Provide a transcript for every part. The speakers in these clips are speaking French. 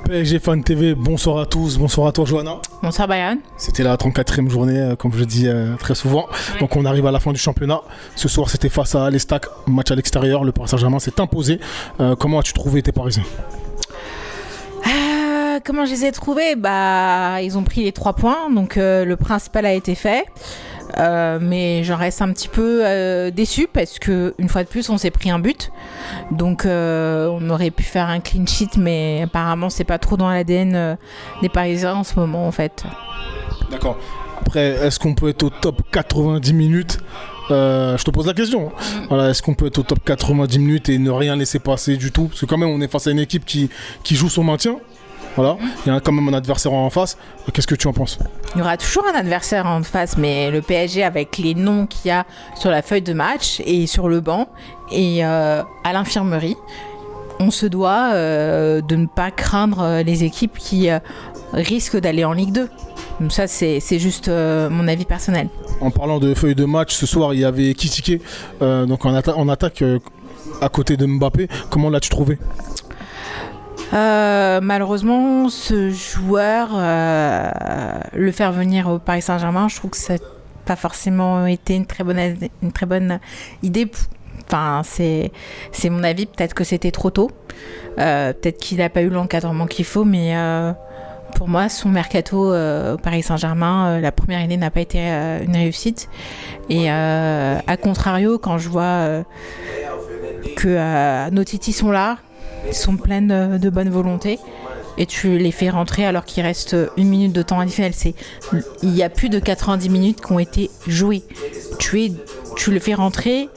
PSG Fan TV, bonsoir à tous, bonsoir à toi Johanna. Bonsoir Bayern. C'était la 34e journée, comme je dis très souvent. Ouais. Donc on arrive à la fin du championnat. Ce soir c'était face à l'Estac, match à l'extérieur. Le Paris Saint-Germain s'est imposé. Comment as-tu trouvé tes Parisiens ? Comment je les ai trouvés ? Ils ont pris les 3 points, donc le principal a été fait. Mais j'en reste un petit peu déçue parce qu'une fois de plus on s'est pris un but, donc on aurait pu faire un clean sheet, mais apparemment c'est pas trop dans l'ADN des Parisiens en ce moment en fait. D'accord. Après, est-ce qu'on peut être au top 90 minutes ? Je te pose la question. Voilà, est-ce qu'on peut être au top 90 minutes et ne rien laisser passer du tout ? Parce que quand même on est face à une équipe qui joue son maintien. Voilà, il y a quand même un adversaire en face. Qu'est-ce que tu en penses ? Il y aura toujours un adversaire en face, mais le PSG avec les noms qu'il y a sur la feuille de match et sur le banc et à l'infirmerie, on se doit de ne pas craindre les équipes qui risquent d'aller en Ligue 2. Donc ça, c'est juste mon avis personnel. En parlant de feuille de match, ce soir, il y avait Kitike donc en attaque à côté de Mbappé. Comment l'as-tu trouvé ? Malheureusement, ce joueur, le faire venir au Paris Saint-Germain, je trouve que ça n'a pas forcément été une très bonne idée. Enfin, c'est mon avis. Peut-être que c'était trop tôt. Peut-être qu'il n'a pas eu l'encadrement qu'il faut, mais pour moi, son mercato au Paris Saint-Germain, la première année n'a pas été une réussite. Et à contrario, quand je vois que nos titis sont là, ils sont pleines de bonne volonté et tu les fais rentrer alors qu'il reste 1 minute de temps additionnel. Il y a plus de 90 minutes qui ont été jouées. Tu le fais rentrer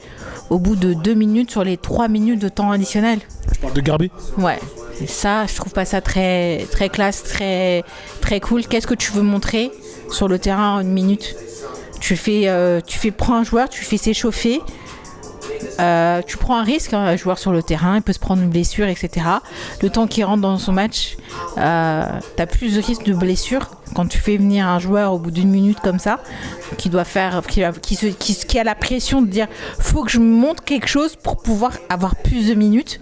au bout de 2 minutes sur les 3 minutes de temps additionnel. Tu parles de Garbi ? Ouais. Et ça, je trouve pas ça très, très classe, très, très cool. Qu'est-ce que tu veux montrer sur le terrain en 1 minute ? Prends un joueur, tu fais s'échauffer. Tu prends un risque, un joueur sur le terrain, il peut se prendre une blessure, etc. Le temps qu'il rentre dans son match, t'as plus de risque de blessure quand tu fais venir un joueur au bout d'1 minute comme ça, qui a la pression de dire faut que je montre quelque chose pour pouvoir avoir plus de minutes.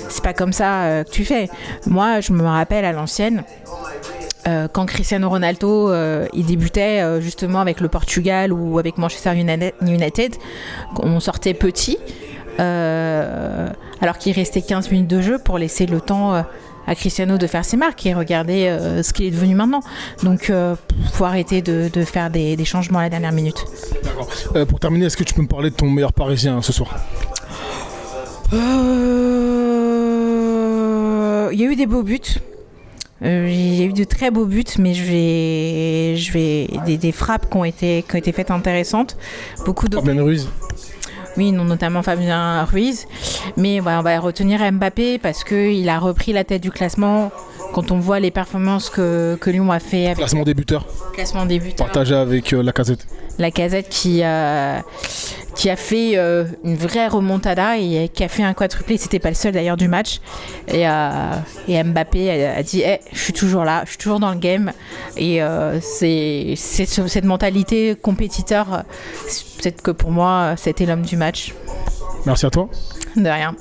C'est pas comme ça que tu fais. Moi, je me rappelle à l'ancienne. Quand Cristiano Ronaldo il débutait justement avec le Portugal ou avec Manchester United, on sortait petit alors qu'il restait 15 minutes de jeu pour laisser le temps à Cristiano de faire ses marques et regarder ce qu'il est devenu maintenant. Donc faut arrêter de faire des changements à la dernière minute. D'accord. Pour terminer, est-ce que tu peux me parler de ton meilleur Parisien ce soir ? Il y a eu des beaux buts. Il y a eu de très beaux buts, mais des frappes qui ont été faites intéressantes. Fabien Ruiz. Oui, notamment Fabien Ruiz. Mais on va retenir Mbappé parce qu'il a repris la tête du classement. Quand on voit les performances que Lyon a fait. Classement débuteur. Partagé avec Lacazette. Lacazette qui a fait une vraie remontada et qui a fait un quadruplé. C'était pas le seul d'ailleurs du match. Et Mbappé a dit je suis toujours là, je suis toujours dans le game. Et c'est cette mentalité compétiteur. Peut-être que pour moi, c'était l'homme du match. Merci à toi. De rien.